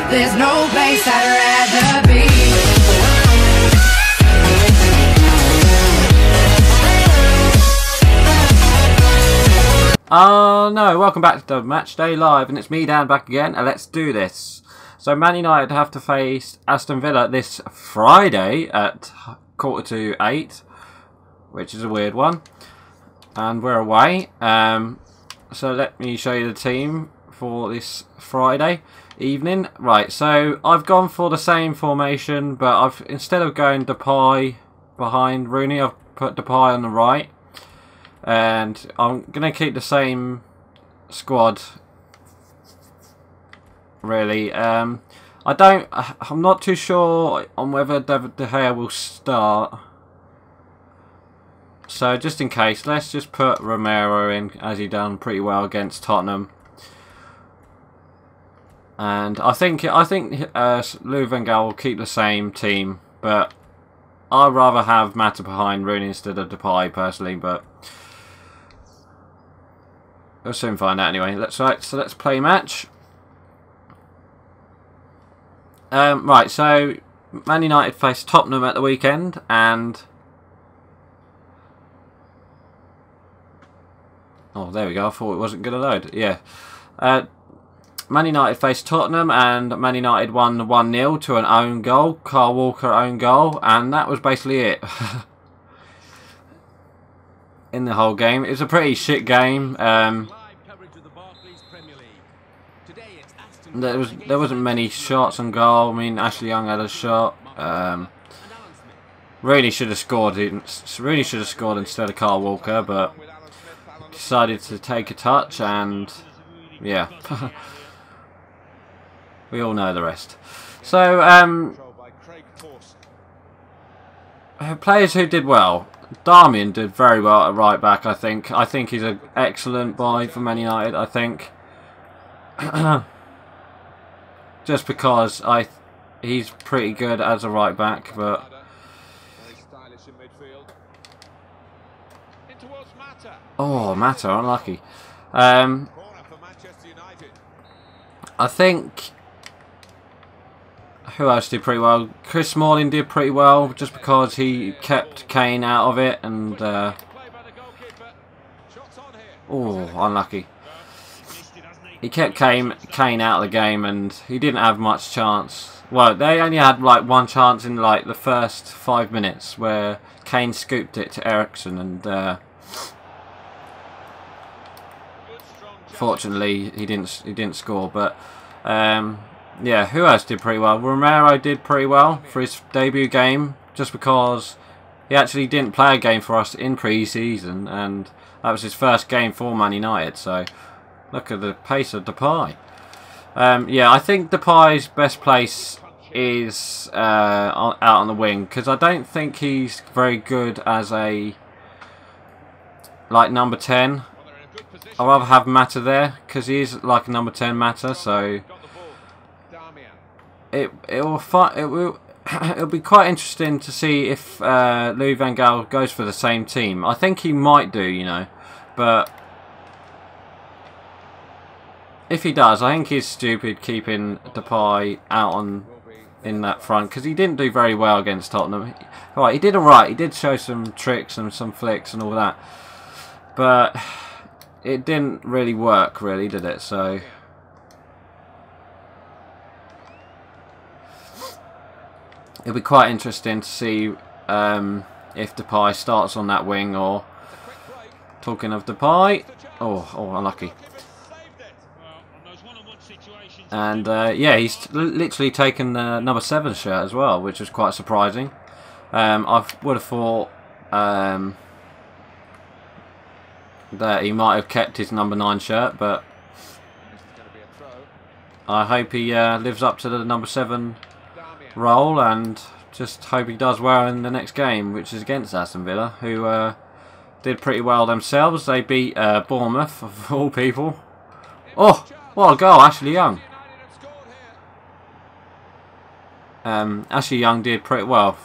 There's no place I'd rather be. Oh no, welcome back to Match Day Live, and it's me, Dan, back again, and let's do this. So Man United have to face Aston Villa this Friday at 7:45, which is a weird one, and we're away. So let me show you the team for this Friday evening. Right, so I've gone for the same formation, but I've, instead of going Depay behind Rooney, I've put Depay on the right. And I'm going to keep the same squad, really. I'm not too sure on whether David De Gea will start. So just in case, let's just put Romero in, as he done pretty well against Tottenham. And I think Louis van Gaal will keep the same team, but I'd rather have Mata behind Rooney instead of Depay personally, but we'll soon find out anyway. So let's play match. Right, so Man United faced Tottenham at the weekend, and oh, there we go. I thought it wasn't going to load. Yeah. Man United faced Tottenham, and Man United won 1-0 to an own goal, Kyle Walker own goal, and that was basically it. In the whole game, it was a pretty shit game. There wasn't many shots on goal. I mean, Ashley Young had a shot. Really should have scored. Really should have scored instead of Kyle Walker, but decided to take a touch, and yeah, we all know the rest. So, players who did well. Darmian did very well at right back. I think he's an excellent buy for Man United. I think. Just because he's pretty good as a right back, but oh, Mata, unlucky. I think who else did pretty well? Chris Smalling did pretty well, just because he kept Kane out of it, and oh, unlucky. He kept Kane out of the game, and he didn't have much chance. Well, they only had like one chance in like the first 5 minutes, where Kane scooped it to Eriksen, and fortunately he didn't score. But yeah, who else did pretty well? Romero did pretty well for his debut game, just because he actually didn't play a game for us in pre-season, and that was his first game for Man United. So look at the pace of Depay. Yeah, I think Depay's best place is out on the wing, because I don't think he's very good as a number 10. I'd rather have Mata there, because he is like a number 10 Mata. So it'll be quite interesting to see if Louis van Gaal goes for the same team. I think he might do, you know, but if he does, I think he's stupid keeping Depay out in that front, because he didn't do very well against Tottenham. Right, he did alright. He did show some tricks and some flicks and all that, but it didn't really work, really, did it? So it'll be quite interesting to see if Depay starts on that wing, or talking of Depay, oh, unlucky. And yeah, he's literally taken the number 7 shirt as well, which was quite surprising. I would have thought that he might have kept his number 9 shirt, but I hope he lives up to the number 7 role, and just hope he does well in the next game, which is against Aston Villa, who did pretty well themselves. They beat Bournemouth, of all people. Oh, what a goal, Ashley Young. Ashley Young did pretty well.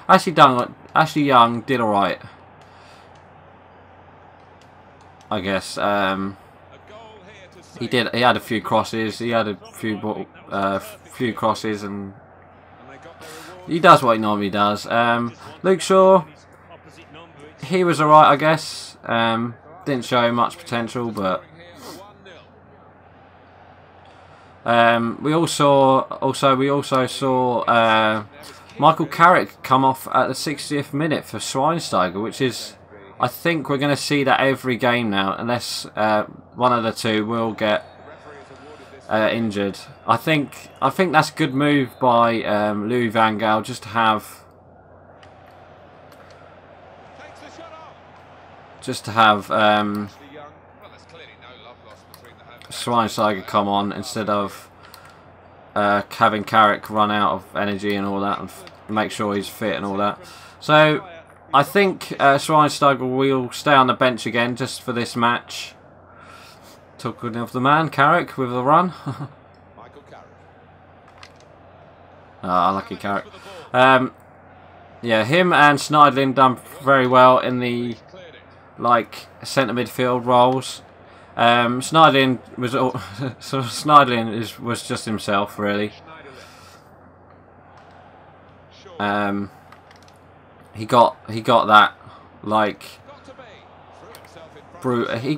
Ashley Young did alright, I guess. He had a few crosses. He had a few few crosses, and he does what he normally does. Luke Shaw, he was alright, I guess. Didn't show much potential, but we also saw Michael Carrick come off at the 60th minute for Schweinsteiger, which is, I think we're going to see that every game now, unless one of the two will get injured. I think that's a good move by Louis van Gaal, just to have Schweinsteiger come on instead of having Carrick run out of energy and all that, and make sure he's fit and all that. So I think Schweinsteiger will stay on the bench again just for this match. Talking of the man, Carrick with the run. Unlucky Carrick. Yeah, him and Schneidlin done very well in the centre midfield roles. Schneidlin was just himself, really. He got that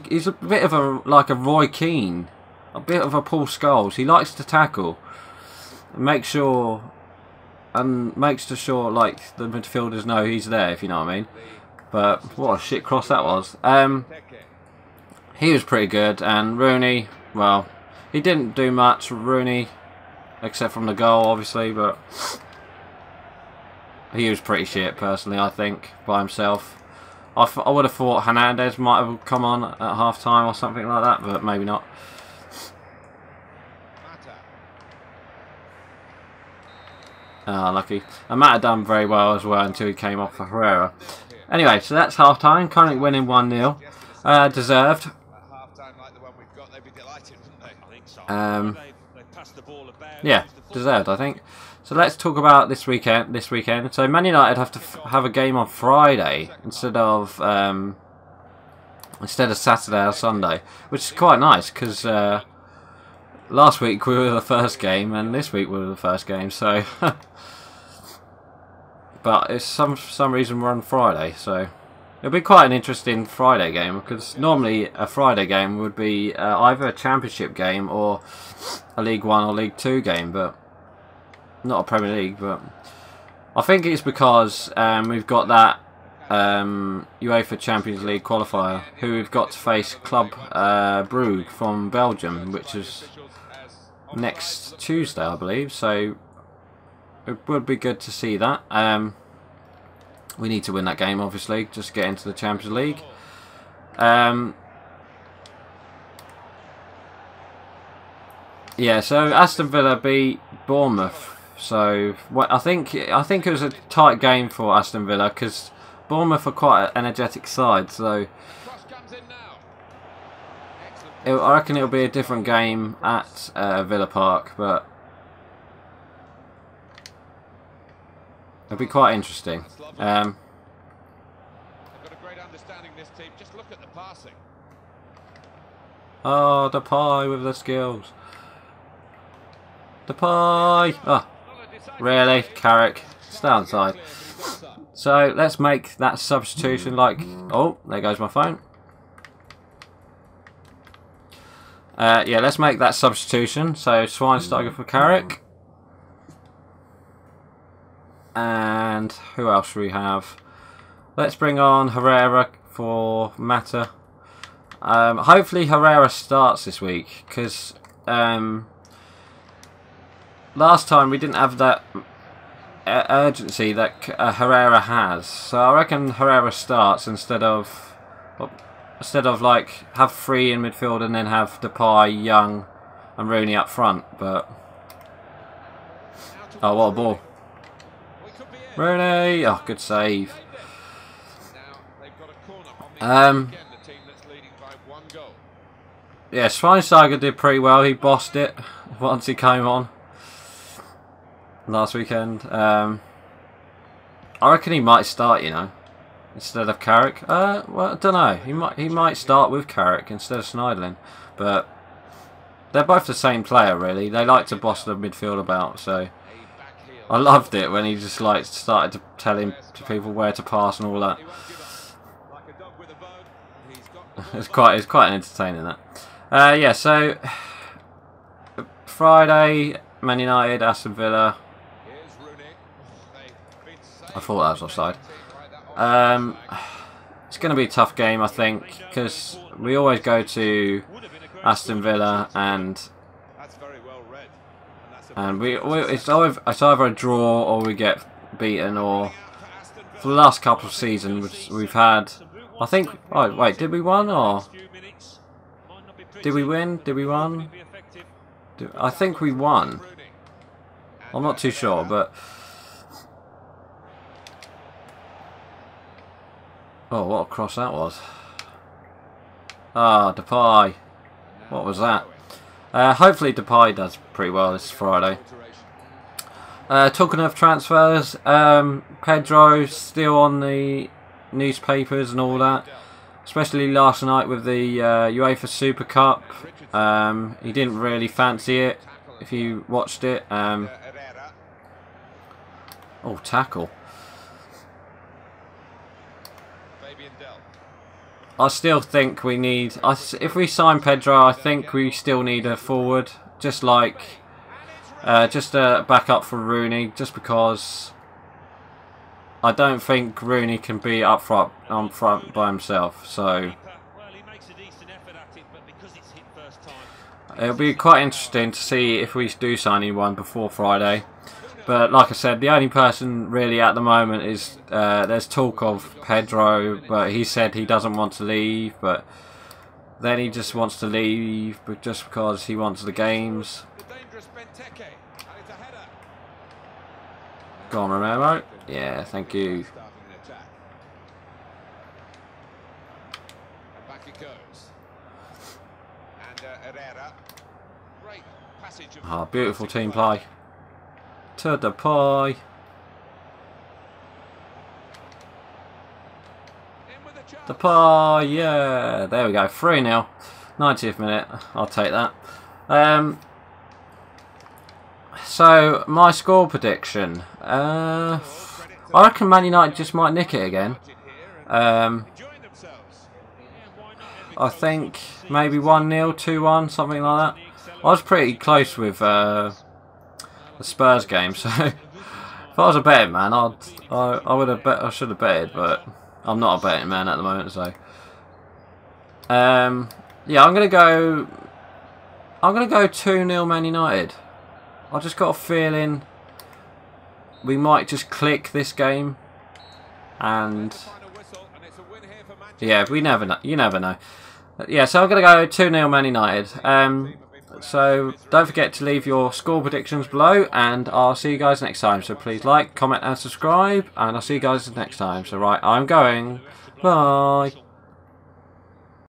he's a bit of a Roy Keane, a bit of a Paul Scholes. He likes to tackle, makes sure the midfielders know he's there, if you know what I mean. But what a shit cross that was. He was pretty good, and Rooney, well, he didn't do much, Rooney, except from the goal, obviously, but he was pretty shit, personally, I think, by himself. I would have thought Hernandez might have come on at half-time or something like that, but maybe not. Lucky. And Matt had done very well as well until he came off for Herrera. Anyway, so that's half-time, currently winning 1-0. Deserved. Yeah, deserved, I think. So let's talk about this weekend. So Man United have to have a game on Friday instead of Saturday or Sunday, which is quite nice because last week we were the first game and this week we were the first game. So, but it's some reason we're on Friday, so it'll be quite an interesting Friday game, because normally a Friday game would be either a Championship game or a League 1 or League 2 game, but not a Premier League. But I think it's because we've got that UEFA Champions League qualifier, who we've got to face Club Brugge from Belgium, which is next Tuesday, I believe. So it would be good to see that. We need to win that game, obviously, just to get into the Champions League. Yeah, so Aston Villa beat Bournemouth. So I think it was a tight game for Aston Villa, because Bournemouth are quite an energetic side. So I reckon it'll be a different game at Villa Park, but it'll be quite interesting. Oh, Depay with the skills. Depay! Oh, really? Carrick, stay on side. So let's make that substitution oh, there goes my phone. Yeah, let's make that substitution. So Schweinsteiger for Carrick. And who else should we have? Let's bring on Herrera for Mata. Hopefully Herrera starts this week, because last time we didn't have that urgency that Herrera has. So I reckon Herrera starts instead of have three in midfield and then have Depay, Young and Rooney up front. But oh, what a ball. Rooney! Oh, good save. Yeah, Schweinsteiger did pretty well. He bossed it once he came on last weekend. I reckon he might start, you know, instead of Carrick. Well, I don't know. He might start with Carrick instead of Schneidlin, but they're both the same player, really. They like to boss the midfield about, so I loved it when he just like started to tell to people where to pass and all that. It's quite entertaining that. Yeah, so Friday, Man United, Aston Villa. I thought that was offside. It's going to be a tough game, I think, because we always go to Aston Villa and it's either a draw or we get beaten. Or for the last couple of seasons we've had, I think. Oh wait, did we win or did we win? Did we win? I think we won. I'm not too sure, but. Oh, what a cross that was. Ah, Depay. What was that? Hopefully Depay does pretty well this Friday. Talking of transfers, Pedro still on the newspapers and all that. Especially last night with the UEFA Super Cup. He didn't really fancy it, if you watched it. Oh, tackle. I still think we need. If we sign Pedro, I think we still need a forward, just a backup for Rooney, just because I don't think Rooney can be up front by himself. So it'll be quite interesting to see if we do sign anyone before Friday. But like I said, the only person really at the moment is there's talk of Pedro, but he said he doesn't want to leave, but then he just wants to leave just because he wants the games. Go on, Romero. Yeah, thank you. Ah, beautiful team play. To Depay. Depay, yeah. There we go. 3-0. 90th minute. I'll take that. So, my score prediction. I reckon Man United just might nick it again. I think maybe 1-0, 2-1, something like that. I was pretty close with the Spurs game, so if I was a betting man, I would have bet. I should have betted, but I'm not a betting man at the moment. So, yeah, I'm gonna go 2-0 Man United. I just got a feeling we might just click this game, and yeah, we never know. You never know. Yeah, so I'm gonna go 2-0 Man United. So don't forget to leave your score predictions below, and I'll see you guys next time. So please like, comment and subscribe, and I'll see you guys next time. So right, I'm going. Bye.